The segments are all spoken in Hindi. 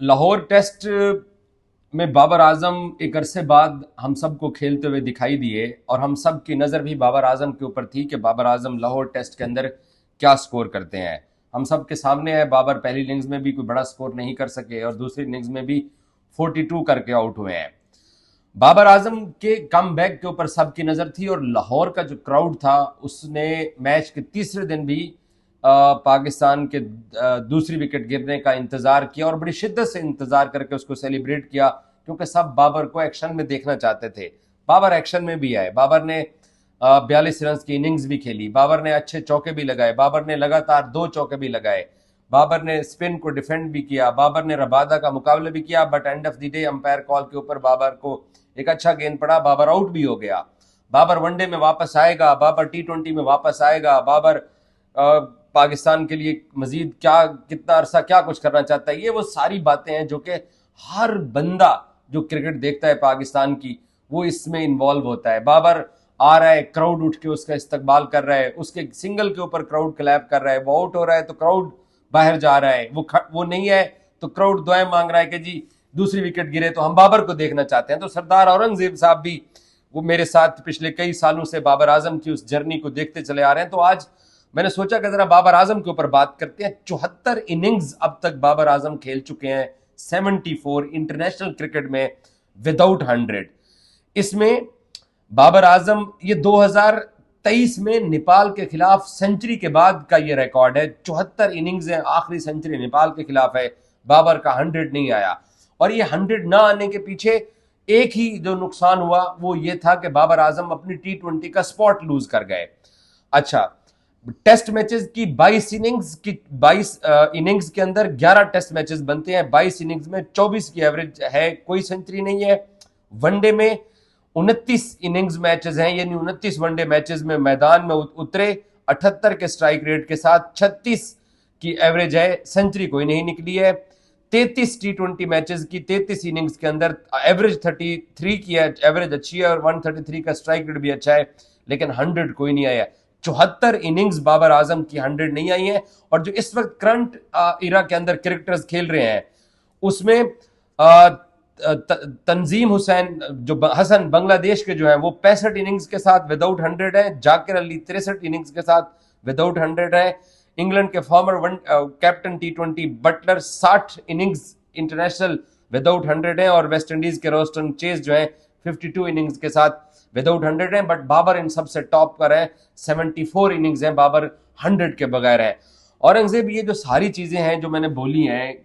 लाहौर टेस्ट में बाबर आजम एक अरसे बाद हम सबको खेलते हुए दिखाई दिए और हम सब की नज़र भी बाबर आजम के ऊपर थी कि बाबर आजम लाहौर टेस्ट के अंदर क्या स्कोर करते हैं। हम सब के सामने है, बाबर पहली इनिंग्स में भी कोई बड़ा स्कोर नहीं कर सके और दूसरी इनिंग्स में भी 42 करके आउट हुए हैं। बाबर आजम के कम बैक के ऊपर सबकी नज़र थी और लाहौर का जो क्राउड था उसने मैच के तीसरे दिन भी पाकिस्तान के दूसरी विकेट गिरने का इंतजार किया और बड़ी शिद्दत से इंतजार करके उसको सेलिब्रेट किया, क्योंकि सब बाबर को एक्शन में देखना चाहते थे। बाबर एक्शन में भी आए, बाबर ने 42 रन की इनिंग्स भी खेली, बाबर ने अच्छे चौके भी लगाए, बाबर ने लगातार 2 चौके भी लगाए, बाबर ने स्पिन को डिफेंड भी किया, बाबर ने रबादा का मुकाबला भी किया। But end of the day umpire call के ऊपर बाबर को एक अच्छा गेंद पड़ा, बाबर आउट भी हो गया। बाबर वनडे में वापस आएगा, बाबर T20 में वापस आएगा, बाबर पाकिस्तान के लिए मजीद क्या कितना अरसा क्या कुछ करना चाहता है। ये वो सारी बातें हैं जो कि हर बंदा जो क्रिकेट देखता है पाकिस्तान की वो इसमें इन्वॉल्व होता है। बाबर आ रहा है, क्राउड उठ के उसका इस्तकबाल कर रहा है, उसके सिंगल के ऊपर क्राउड क्लैप कर रहा है, वो आउट हो रहा है तो क्राउड बाहर जा रहा है, वो नहीं है तो क्राउड दुआएं मांग रहा है कि जी दूसरी विकेट गिरे तो हम बाबर को देखना चाहते हैं। तो सरदार औरंगजेब साहब भी वो मेरे साथ पिछले कई सालों से बाबर आजम की उस जर्नी को देखते चले आ रहे हैं। तो आज मैंने सोचा कि जरा बाबर आजम के ऊपर बात करते हैं। 74 इनिंग्स अब तक बाबर आजम खेल चुके हैं, 74 इंटरनेशनल क्रिकेट में विदाउट 100। इसमें बाबर आजम ये 2023 में नेपाल के खिलाफ सेंचुरी के बाद का ये रिकॉर्ड है। 74 इनिंग्स है, आखिरी सेंचुरी नेपाल के खिलाफ है, बाबर का 100 नहीं आया। और ये 100 ना आने के पीछे एक ही जो नुकसान हुआ वो ये था कि बाबर आजम अपनी T20 का स्पॉट लूज कर गए। अच्छा, टेस्ट मैचेस की 22 इनिंग्स के अंदर 11 टेस्ट मैचेस बनते हैं, 22 इनिंग्स में 24 की एवरेज है, कोई सेंचुरी नहीं है। वनडे में 29 इनिंग्स मैचेस हैं, यानी 29 वनडे मैचेस में मैदान में उतरे, 78 के स्ट्राइक रेट के साथ 36 की एवरेज है, सेंचुरी कोई नहीं निकली है। 33 T20 मैचेस की 33 इनिंग्स के अंदर एवरेज 33 की है, एवरेज अच्छी है और 133 का स्ट्राइक रेट भी अच्छा है, लेकिन 100 कोई नहीं आया। 74 इनिंग्स बाबर आजम की 100 नहीं आई है। और जो इस वक्त करंट इरा के अंदर क्रिकेटर्स खेल रहे हैं उसमें तंजीम हुसैन जो हसन बांग्लादेश के जो है वो 65 इनिंग्स के साथ विदाउट 100 है, जाकिर अली 63 इनिंग्स के साथ विदाउट 100 है। इंग्लैंड के former captain T20 Buttler 60 innings international without 100 है और वेस्ट इंडीज के रोस्टन चेज जो है 52 इनिंग्स के साथ विदाउट 100 है। बट बाबर इन सबसे टॉप पर है, 74 इनिंग्स हैं, बाबर 100 के बगैर है। औरंगजेब ये जो सारी चीजें हैं जो मैंने बोली हैं,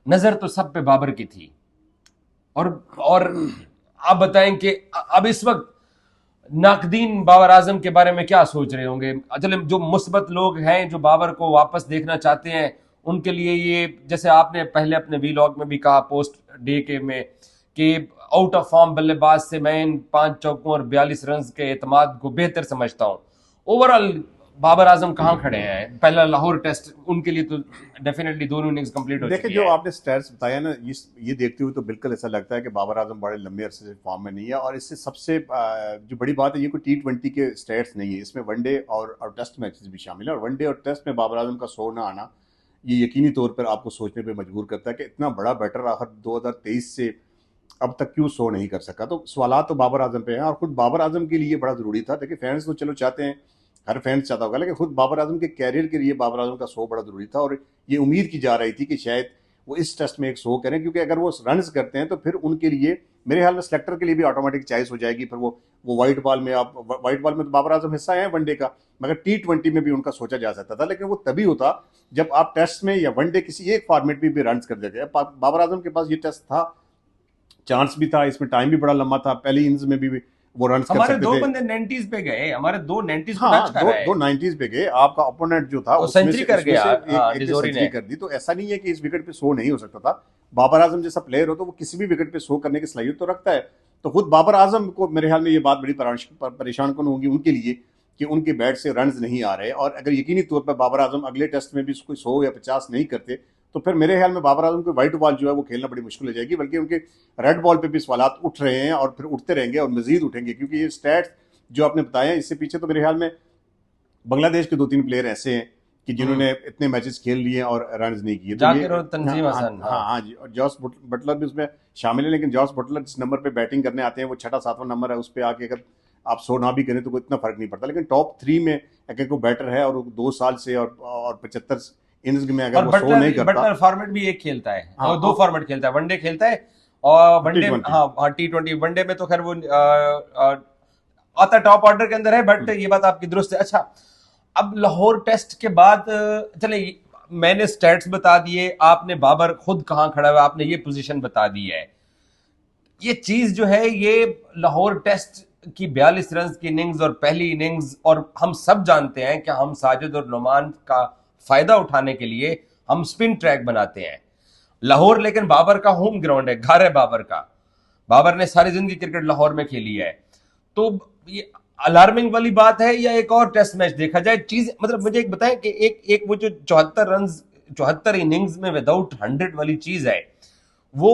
नजर तो सब पे बाबर की थी। और आप बताएं कि अब इस वक्त नाकदीन बाबर आजम के बारे में क्या सोच रहे होंगे। चले, जो मुस्बत लोग हैं जो बाबर को वापस देखना चाहते हैं उनके लिए ये, जैसे आपने पहले अपने वीलॉग में भी कहा पोस्ट डे के में कि आउट ऑफ फॉर्म बल्लेबाज से मैं इन 5 चौकों और 42 रन के एतमाद को बेहतर समझता हूं। ओवरऑल बाबर आजम कहाँ खड़े हैं? पहला लाहौर टेस्ट उनके लिए तो डेफिनेटली दोनों इनिंग्स कंप्लीट हो देखिए, चुकी जो है। आपने स्टैट्स बताया ना, ये देखते हुए तो बिल्कुल ऐसा लगता है कि बाबर आजम बड़े लंबे अरसे से फॉर्म में नहीं है। और इससे सबसे जो बड़ी बात है, ये कोई T20 के स्टैट्स नहीं है, इसमें वनडे और टेस्ट मैचेस भी शामिल है। और वनडे और टेस्ट में बाबर आजम का 100 ना आना, ये यकीनी तौर पर आपको सोचने पर मजबूर करता है कि इतना बड़ा बैटर आखिर 2023 से अब तक क्यों 100 नहीं कर सका। तो सवाल तो बाबर आजम पे हैं, और खुद बाबर आजम के लिए बड़ा ज़रूरी था। देखिए, फैंस तो चलो चाहते हैं, हर फैंस चाहता होगा, लेकिन खुद बाबर आजम के कैरियर के लिए बाबर आजम का 100 बड़ा ज़रूरी था। और ये उम्मीद की जा रही थी कि शायद वो इस टेस्ट में एक 100 करें, क्योंकि अगर वो रन करते हैं तो फिर उनके लिए, मेरे ख्याल में सेलेक्टर के लिए भी ऑटोमेटिक चॉइस हो जाएगी। फिर वो व्हाइट बॉल में तो बाबर आजम हिस्सा है वनडे का, मगर T20 में भी उनका सोचा जा सकता था। लेकिन वो तभी होता जब आप टेस्ट में या वनडे किसी एक फॉर्मेट में भी रन कर देते। बाबर आजम के पास ये टेस्ट था, चांस भी था, इसमें टाइम भी बड़ा लंबा था, पहली इनिंग्स में भी वो रन कर हमारे सकते दो थे। बंदे 90s पे गए, हमारे दो 90s को हाँ, टच कर दो रहे दो हैं। 90s पे गए, आपका ओपोनेंट जो था वो उसमें सेंचुरी से कर उसमें गया, से हाँ, एक ने डिजोरी सेंचुरी ने। कर दी। तो ऐसा नहीं है कि इस विकेट पे 100 नहीं हो सकता था। बाबर आजम जैसा प्लेयर हो तो वो किसी भी विकेट पे 100 करने की सलाहियत तो रखता है। तो खुद बाबर आजम को मेरे ख्याल में ये बात बड़ी परेशान कौन होगी उनके लिए कि उनके बैट से रन नहीं आ रहे। और अगर यकीनी तौर पर बाबर आजम अगले टेस्ट में भी कोई 100 या 50 नहीं करते, तो फिर मेरे ख्याल में बाबर आजम को व्हाइट बॉल जो है वो खेलना बड़ी मुश्किल हो जाएगी। बल्कि उनके रेड बॉल पे भी सवाल उठ रहे हैं और फिर उठते रहेंगे और मजीद उठेंगे, क्योंकि ये स्टैट्स जो आपने बताया इससे पीछे तो मेरे ख्याल में बांग्लादेश के 2-3 प्लेयर ऐसे हैं कि जिन्होंने इतने मैचेस खेल लिए और रन नहीं किए। तो जाकिर और तंजीम हाँ हसन। हाँ हाँ जी, और जॉस बटलर भी उसमें शामिल है, लेकिन जॉस बटलर जिस नंबर पे बैटिंग करने आते हैं वो 6वां 7वां नंबर है, उस पर आके अगर आप 100 ना भी करें तो कोई इतना फर्क नहीं पड़ता। लेकिन टॉप 3 में अगर कोई बैटर है और वो 2 साल से और 75 इनिंग्स में अगर और वो 100 नहीं करता। बटलर फॉर्मेट भी एक खेलता है, हाँ, और 2 फॉर्मेट खेलता है, वनडे खेलता है और वनडे, T20। हाँ हाँ T20। वनडे में तो खैर वो आता टॉप ऑर्डर के अंदर है, बट ये बात आपकी दुरुस्त है। अच्छा, अब लाहौर टेस्ट के बाद चले, मैंने स्टैट्स बता दिए, आपने बाबर खुद कहां खड़ा हुआ आपने ये पोजीशन बता दी है। ये चीज जो है ये लाहौर टेस्ट की 42 रन की इनिंग्स और पहली इनिंग्स, और हम सब जानते हैं कि हम साजिद और नुमान का फायदा उठाने के लिए हम स्पिन ट्रैक बनाते हैं लाहौर, लेकिन बाबर का होम ग्राउंड है, घर है बाबर का, बाबर ने सारी जिंदगी क्रिकेट लाहौर में खेली है। तो ये अलार्मिंग वाली बात है या एक और टेस्ट मैच देखा जाए चीज, मतलब मुझे एक बताएं कि एक वो जो 74 इनिंग्स में विदाउट 100 वाली चीज है, वो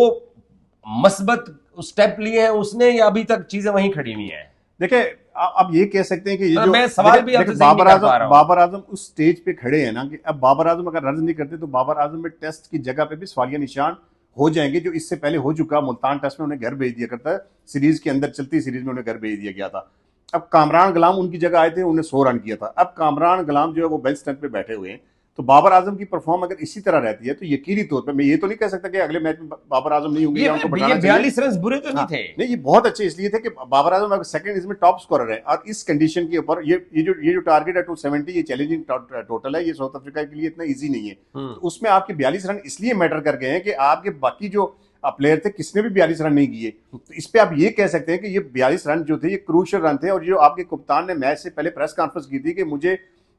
मस्बत स्टेप लिए हैं उसने या अभी तक चीजें वहीं खड़ी हुई हैं? देखिए आप ये कह सकते हैं कि ये जो मैं सवाल भी आपसे सही नहीं कर पा रहा हूं। बाबर आजम उस स्टेज पे खड़े हैं ना कि अब बाबर आजम अगर रन नहीं करते तो बाबर आजम में टेस्ट की जगह पे भी सवालिया निशान हो जाएंगे, जो इससे पहले हो चुका। मुल्तान टेस्ट में उन्हें घर भेज दिया करता है, सीरीज के अंदर चलती सीरीज में उन्हें घर भेज दिया गया था। अब कामरान गुलाम उनकी जगह आए थे, उन्हें 100 रन किया था। अब कामरान गुलाम जो है वो बेंच स्टैंड पे बैठे हुए हैं। तो बाबर आजम की परफॉर्म अगर इसी तरह रहती है तो यकीनी तौर पे मैं ये तो नहीं कह सकता कि अगले मैच में बाबर आजम नहीं होंगे या उनको ये बढ़ाना चाहिए। 42 रन बुरे तो नहीं हाँ, थे। नहीं ये बहुत अच्छे इसलिए थे कि बाबर आजम अगर सेकंड इसमें टॉप स्कोरर है और इस कंडीशन के ऊपर ये जो टारगेट है 270, ये चैलेंजिंग टोटल है, ये साउथ अफ्रीका के लिए इतना इजी नहीं है। तो उसमें आपके 42 रन इसलिए मैटर कर गए हैं कि आपके बाकी जो प्लेयर थे किसने भी 42 रन नहीं किए। तो इस पे आप ये कह सकते हैं कि ये 42 रन जो थे ये क्रूशियल रन थे। और जो आपके कप्तान ने मैच से पहले प्रेस कॉन्फ्रेंस की थी कि मुझे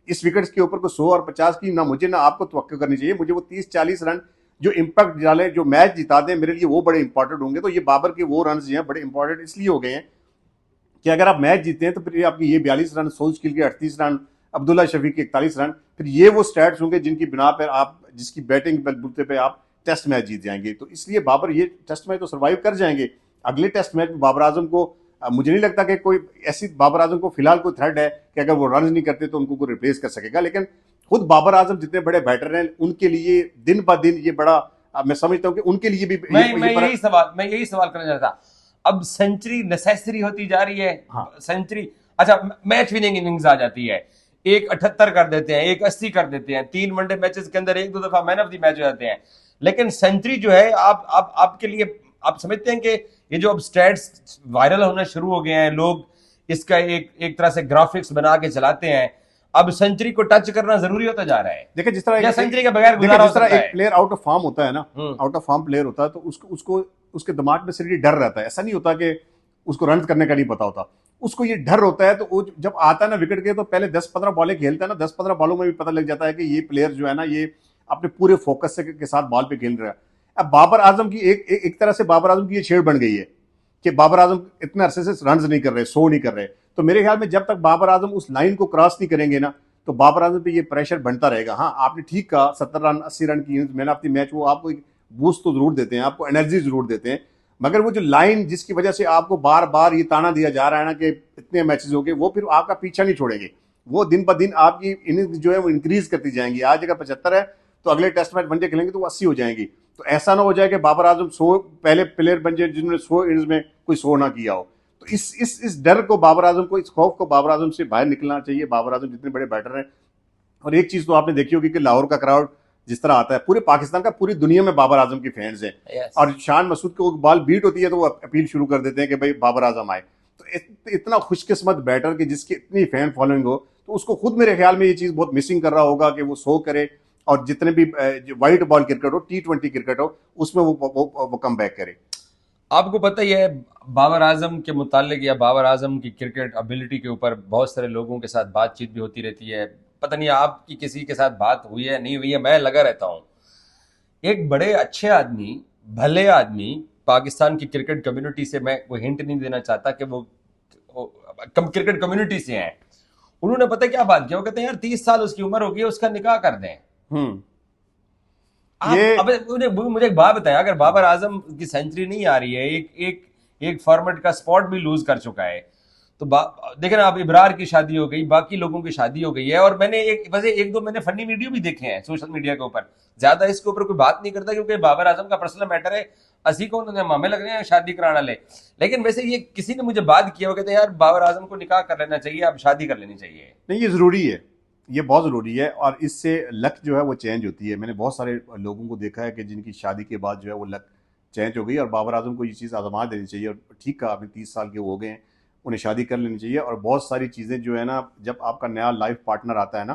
इस विकेट्स के ऊपर को 100 और 50 की ना मुझे ना आपको तवक्को करनी चाहिए, मुझे वो 30-40 रन जो इंपैक्ट डाले, जो मैच जिता दें, मेरे लिए वो बड़े इंपॉर्टेंट होंगे। तो ये बाबर के वो रन जो हैं बड़े इंपॉर्टेंट इसलिए हो गए हैं कि अगर आप मैच जीते हैं तो फिर आपकी ये 42 रन, सोज किल के 38 रन, अब्दुल्ला शफीक के 41 रन, फिर ये वो स्टैट्स होंगे जिनकी बिना पर आप, जिसकी बैटिंग बलबूते पे आप टेस्ट मैच जीत जाएंगे। तो इसलिए बाबर ये टेस्ट मैच तो सर्वाइव कर जाएंगे। अगले टेस्ट मैच में बाबर आजम को मुझे नहीं लगता कि कोई ऐसी बाबर आजम को फिलहाल कोई थ्रेट है कि अगर वो रन नहीं करते तो उनको कोई रिप्लेस कर सकेगा। लेकिन खुद बाबर आजम जितने बड़े बैटर हैं उनके लिए दिन ब दिन ये बड़ा मैं समझता हूँ कि उनके लिए भी मैं यही सवाल करना चाहता था। अब सेंचुरी नेसेसरी होती जा रही है। हाँ। सेंचुरी, अच्छा मैच विनिंग इनिंग्स आ जाती है, एक 78 कर देते हैं, एक 80 कर देते हैं, 3 वनडे मैचेस के अंदर 1-2 दफा मैन ऑफ द मैच हो जाते हैं। लेकिन सेंचुरी जो है आप आपके लिए आप समझते हैं कि ये जो अब स्टैट्स वायरल होना शुरू हो गए हैं, लोग इसका एक तरह से ग्राफिक्स बना के चलाते हैं, अब सेंचुरी को टच करना जरूरी होता जा रहा है। देखिए जिस तरह सेंचुरी के बगैर गुजारा हो सकता है। एक प्लेयर आउट ऑफ फॉर्म होता है ना, आउट ऑफ फॉर्म प्लेयर होता है तो उसको उसके दिमाग में सिर्फ डर रहता है। ऐसा नहीं होता कि उसको रन करने का नहीं पता होता, उसको ये डर होता है। तो वो जब आता है ना विकेट के, तो पहले 10-15 बॉलें खेलता है ना, 10-15 बॉलों में भी पता लग जाता है कि ये प्लेयर जो है ना ये अपने पूरे फोकस के साथ बॉल पे खेल रहा है। अब बाबर आजम की एक तरह से बाबर आजम की ये छेड़ बन गई है कि बाबर आजम इतने अरसे से रन नहीं कर रहे, 100 नहीं कर रहे। तो मेरे ख्याल में जब तक बाबर आजम उस लाइन को क्रॉस नहीं करेंगे ना तो बाबर आजम पे ये प्रेशर बनता रहेगा। हाँ आपने ठीक कहा, 70 रन 80 रन की मैन ऑफ द मैच वो आपको एक बूस्ट तो जरूर देते हैं, आपको एनर्जी जरूर देते हैं, मगर वो जो लाइन जिसकी वजह से आपको बार बार ये ताना दिया जा रहा है ना कि इतने मैचेस हो गए, वो फिर आपका पीछा नहीं छोड़ेंगे। वो दिन ब दिन आपकी इनिंग्स जो है वो इंक्रीज करती जाएंगी। आज अगर 75 है तो अगले टेस्ट मैच वनडे खेलेंगे तो वो 80 हो जाएंगी। तो ऐसा ना हो जाए कि बाबर आजम 100 पहले प्लेयर बन जाए जिन्होंने 100 इनिंग्स में कोई 100 ना किया हो। तो इस डर को बाबर आजम को, इस खौफ को बाबर आजम से बाहर निकलना चाहिए। बाबर आजम जितने बड़े बैटर हैं, और एक चीज तो आपने देखी होगी कि लाहौर का क्राउड जिस तरह आता है, पूरे पाकिस्तान का, पूरी दुनिया में बाबर आजम की फैंस हैं। Yes. और शान मसूद को बॉल बीट होती है तो वो अपील शुरू कर देते हैं कि भाई बाबर आजम आए। तो इतना खुशकिस्मत बैटर कि जिसकी इतनी फैन फॉलोइंग हो, तो उसको खुद मेरे ख्याल में ये चीज बहुत मिसिंग कर रहा होगा कि वो 100 करे और जितने भी वाइट बॉल क्रिकेट हो, T20 क्रिकेट हो, उसमें वो कम बैक करे। आपको पता ही है बाबर आजम के मुतालिक या बाबर आजम की क्रिकेट एबिलिटी के ऊपर बहुत सारे लोगों के साथ बातचीत भी होती रहती है। पता नहीं आपकी किसी के साथ बात हुई है नहीं हुई है, मैं लगा रहता हूँ। एक बड़े अच्छे आदमी, भले आदमी, पाकिस्तान की क्रिकेट कम्युनिटी से, मैं कोई हिंट नहीं देना चाहता कि वो क्रिकेट कम्युनिटी से हैं, उन्होंने पता क्या बात किया, वो कहते हैं यार 30 साल उसकी उम्र हो गई है, उसका निकाह कर दें। मुझे एक बात बताया, अगर बाबर आजम की सेंचुरी नहीं आ रही है, एक फॉर्मेट का स्पॉट भी लूज कर चुका है, तो देखे ना, अब इब्रार की शादी हो गई, बाकी लोगों की शादी हो गई है, और मैंने वैसे एक दो मैंने फनी वीडियो भी देखे हैं सोशल मीडिया के ऊपर। ज्यादा इसके ऊपर कोई बात नहीं करता क्योंकि बाबर आजम का पर्सनल मैटर है, असी को उन्होंने मामे लग रहे हैं शादी कराने ले। लेकिन वैसे ये किसी ने मुझे बात किया, वो कहते हैं यार बाबर आजम को निकाह कर लेना चाहिए, अब शादी कर लेनी चाहिए। नहीं, ये ज़रूरी है, ये बहुत ज़रूरी है, और इससे लक जो है वो चेंज होती है। मैंने बहुत सारे लोगों को देखा है कि जिनकी शादी के बाद जो है वो लक चेंज हो गई, और बाबर आजम को ये चीज़ आजमा देनी चाहिए। और ठीक कहा आपने, 30 साल के वो हो गए हैं, उन्हें शादी कर लेनी चाहिए। और बहुत सारी चीज़ें जो है ना, जब आपका नया लाइफ पार्टनर आता है ना,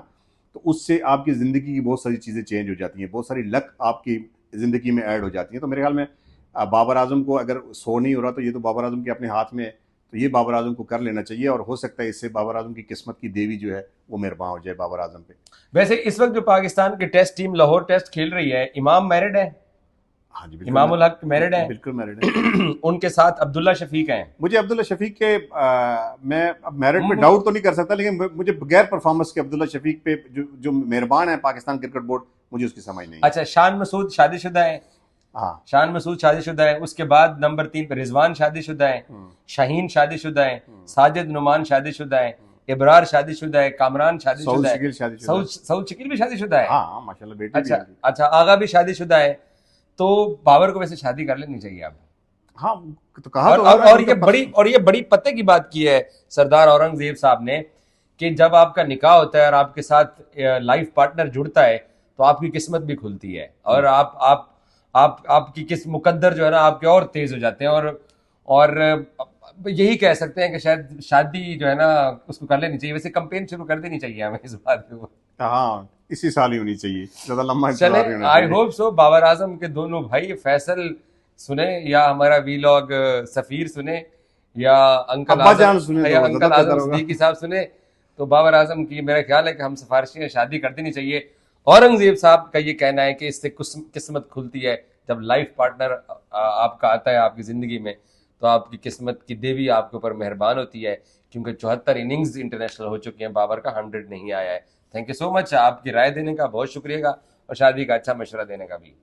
तो उससे आपकी ज़िंदगी की बहुत सारी चीज़ें चेंज हो जाती हैं, बहुत सारी लक आपकी ज़िंदगी में ऐड हो जाती हैं। तो मेरे ख्याल में बाबर आजम को अगर सो नहीं हो रहा तो ये तो बाबर आजम के अपने हाथ में है, तो ये बाबर आजम को कर लेना चाहिए। और हो सकता है इससे बाबर आजम की किस्मत की देवी जो है वो मेहरबान हो जाए बाबर आजम पे। वैसे इस वक्त जो पाकिस्तान की टेस्ट टीम लाहौर टेस्ट खेल रही है, इमाम मैरिड है, हाँ जी, बिल्कुल इमामुल हक मैरिड है, बिल्कुल मैरिड है। उनके साथ अब्दुल्ला शफीक हैं। मुझे अब्दुल्ला शफीक के मैं अब मेरिट पे मु- डाउट तो नहीं कर सकता, लेकिन मुझे बगैर परफॉर्मेंस के अब्दुल्ला शफीक पे जो मेहरबान है पाकिस्तान क्रिकेट बोर्ड, मुझे उसकी समझ नहीं है। अच्छा, शान मसूद शादीशुदा है, हाँ। शान मसूद शादीशुदा है। उसके बाद नंबर 3 पे रिजवान शादीशुदा है, शाहीन शादीशुदा है, साजिद नुमान शादीशुदा है, इब्रार शादीशुदा है, कामरान सऊद शादीशुदा है, शकील शादीशुदा है। सऊद शकील भी शादीशुदा है। हाँ माशाल्लाह, बेटी भी अच्छा है उनकी। अच्छा, आगा भी शादीशुदा है। तो बाबर को वैसे शादी कर लेनी चाहिए अब। हाँ, तो कहा और तो और, होगा और कि ये बड़ी और ये बड़ी पते की बात की है सरदार औरंगजेब साहब ने कि जब आपका निकाह होता है और आपके साथ लाइफ पार्टनर जुड़ता है तो आपकी किस्मत भी खुलती है, और आप आपकी किस मुकद्दर जो है ना आपके और तेज हो जाते हैं। और यही कह सकते हैं कि शायद शादी जो है ना उसको कर लेनी चाहिए। वैसे कंपेन शुरू कर देनी चाहिए हमें इस बात पे। हाँ, इसी साल ही होनी चाहिए, ज्यादा लंबा चले, इंतजार नहीं होना आई चाहिए। होप सो बाबर आजम के दोनों भाई फैसल सुने, या हमारा वीलॉग सफीर सुने, या अंकल अब्बा जान आजम, सुने या तो अंकल ज्यादा आजम बेहतर होगा। सिद्दीकी साहब सुने। तो बाबर आजम की मेरा ख्याल है कि हम सिफारिशें शादी कर देनी चाहिए। औरंगजेब साहब का ये कहना है कि इससे कुछ किस्मत खुलती है जब लाइफ पार्टनर आपका आता है आपकी जिंदगी में, तो आपकी किस्मत की देवी आपके ऊपर मेहरबान होती है। क्योंकि 74 इनिंग्स इंटरनेशनल हो चुके हैं, बाबर का 100 नहीं आया है। थैंक यू सो मच, आपकी राय देने का बहुत शुक्रिया, और शादी का अच्छा मशवरा देने का भी।